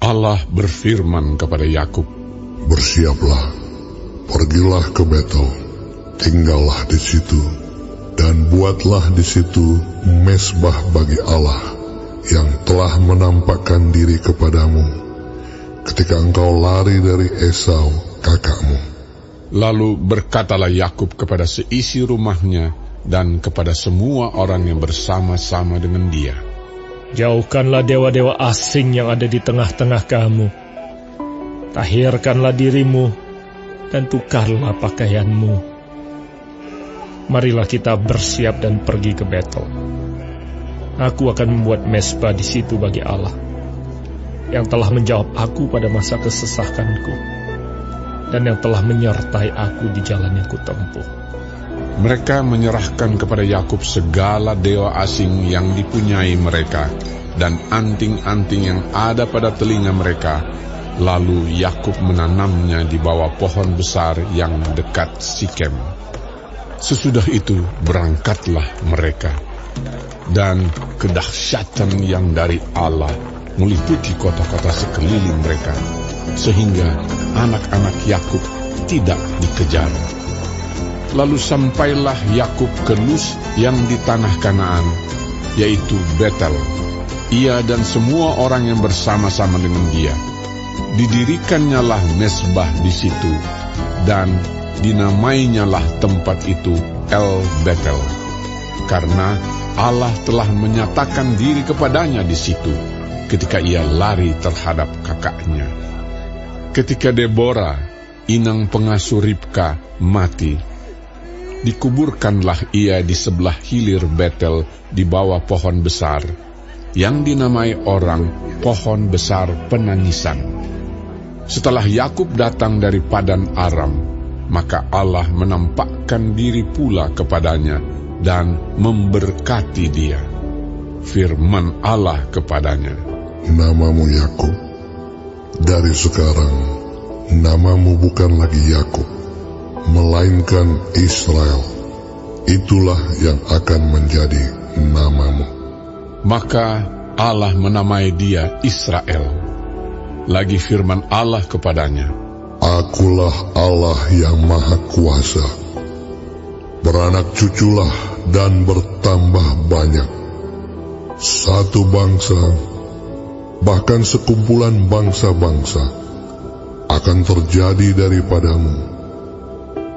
Allah berfirman kepada Yakub, "Bersiaplah, pergilah ke Betel, tinggallah di situ, dan buatlah di situ mezbah bagi Allah yang telah menampakkan diri kepadamu ketika engkau lari dari Esau kakakmu." Lalu berkatalah Yakub kepada seisi rumahnya dan kepada semua orang yang bersama-sama dengan dia, "Jauhkanlah dewa-dewa asing yang ada di tengah-tengah kamu. Tahirkanlah dirimu dan tukarlah pakaianmu. Marilah kita bersiap dan pergi ke Betel. Aku akan membuat mezbah di situ bagi Allah, yang telah menjawab aku pada masa kesesakanku, dan yang telah menyertai aku di jalan yang kutempuh." Mereka menyerahkan kepada Yakub segala dewa asing yang dipunyai mereka dan anting-anting yang ada pada telinga mereka. Lalu Yakub menanamnya di bawah pohon besar yang dekat Sikem. Sesudah itu berangkatlah mereka, dan kedahsyatan yang dari Allah meliputi kota-kota sekeliling mereka, sehingga anak-anak Yakub tidak dikejar. Lalu sampailah Yakub ke Luz yang di tanah Kanaan, yaitu Betel, ia dan semua orang yang bersama-sama dengan dia. Didirikannyalah mezbah di situ, dan dinamainyalah tempat itu El Betel, karena Allah telah menyatakan diri kepadanya di situ ketika ia lari terhadap kakaknya. Ketika Deborah, inang pengasuh Ribka, mati, dikuburkanlah ia di sebelah hilir Betel di bawah pohon besar, yang dinamai orang pohon besar penangisan. Setelah Yakub datang dari Padan Aram, maka Allah menampakkan diri pula kepadanya dan memberkati dia. Firman Allah kepadanya, "Namamu Yakub, dari sekarang namamu bukan lagi Yakub, melainkan Israel. Itulah yang akan menjadi namamu." Maka Allah menamai dia Israel. Lagi firman Allah kepadanya, "Akulah Allah yang Maha Kuasa. Beranak cuculah dan bertambah banyak. Satu bangsa, bahkan sekumpulan bangsa-bangsa, akan terjadi daripadamu,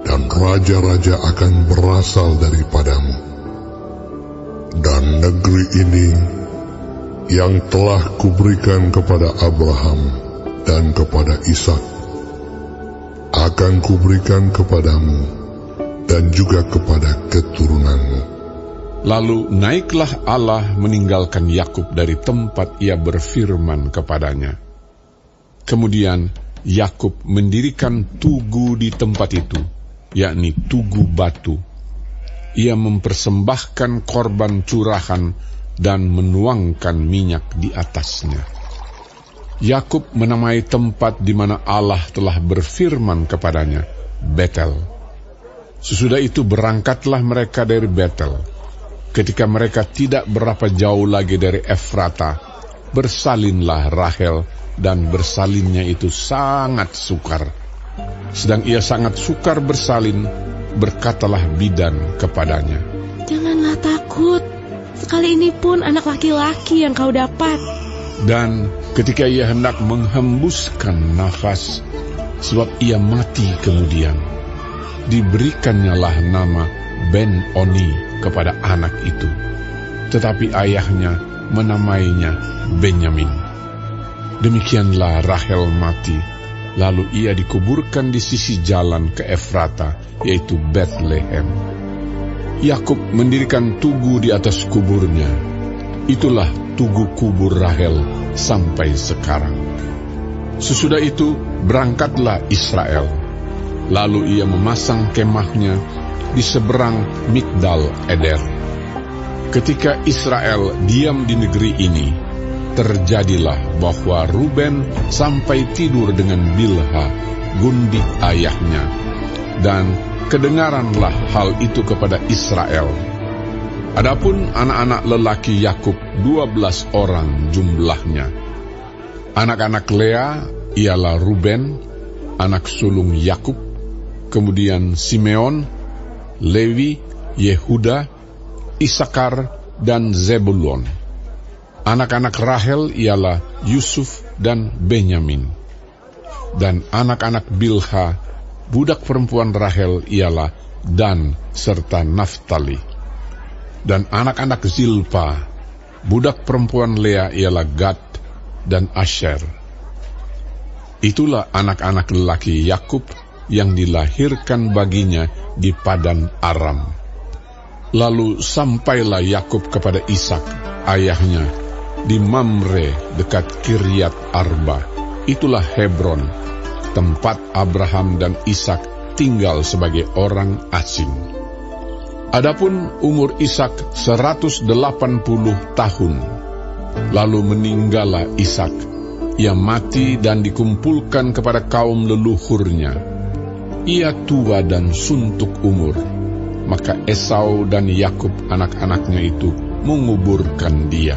dan raja-raja akan berasal daripadamu. Dan negeri ini yang telah kuberikan kepada Abraham dan kepada Ishak, akan kuberikan kepadamu dan juga kepada keturunanmu." Lalu naiklah Allah meninggalkan Yakub dari tempat ia berfirman kepadanya. Kemudian Yakub mendirikan tugu di tempat itu, yakni tugu batu. Ia mempersembahkan korban curahan dan menuangkan minyak di atasnya. Yakub menamai tempat di mana Allah telah berfirman kepadanya, Betel. Sesudah itu berangkatlah mereka dari Betel. Ketika mereka tidak berapa jauh lagi dari Efrata, bersalinlah Rahel, dan bersalinnya itu sangat sukar. Sedang ia sangat sukar bersalin, berkatalah bidan kepadanya, "Janganlah takut, sekali ini pun anak laki-laki yang kau dapat." Dan ketika ia hendak menghembuskan nafas, sebab ia mati kemudian, diberikannya nama Ben-Oni kepada anak itu. Tetapi ayahnya menamainya Benyamin. Demikianlah Rahel mati, lalu ia dikuburkan di sisi jalan ke Efrata, yaitu Bethlehem. Yakub mendirikan tugu di atas kuburnya. Itulah tugu kubur Rahel sampai sekarang. Sesudah itu berangkatlah Israel. Lalu ia memasang kemahnya di seberang Migdal Eder. Ketika Israel diam di negeri ini, terjadilah bahwa Ruben sampai tidur dengan Bilha, gundik ayahnya, dan kedengaranlah hal itu kepada Israel. Adapun anak-anak lelaki Yakub 12 orang jumlahnya. Anak-anak Lea ialah Ruben, anak sulung Yakub, kemudian Simeon, Lewi, Yehuda, Isakar, dan Zebulon. Anak-anak Rahel ialah Yusuf dan Benyamin. Dan anak-anak Bilha, budak perempuan Rahel, ialah Dan serta Naftali. Dan anak-anak Zilpa, budak perempuan Lea, ialah Gad dan Asher. Itulah anak-anak lelaki Yakub yang dilahirkan baginya di Padan Aram. Lalu sampailah Yakub kepada Ishak, ayahnya, di Mamre dekat Kiryat Arba. Itulah Hebron, tempat Abraham dan Ishak tinggal sebagai orang asing. Adapun umur Ishak 180 tahun. Lalu meninggallah Ishak. Ia mati dan dikumpulkan kepada kaum leluhurnya. Ia tua dan suntuk umur. Maka Esau dan Yakub anak-anaknya itu menguburkan dia.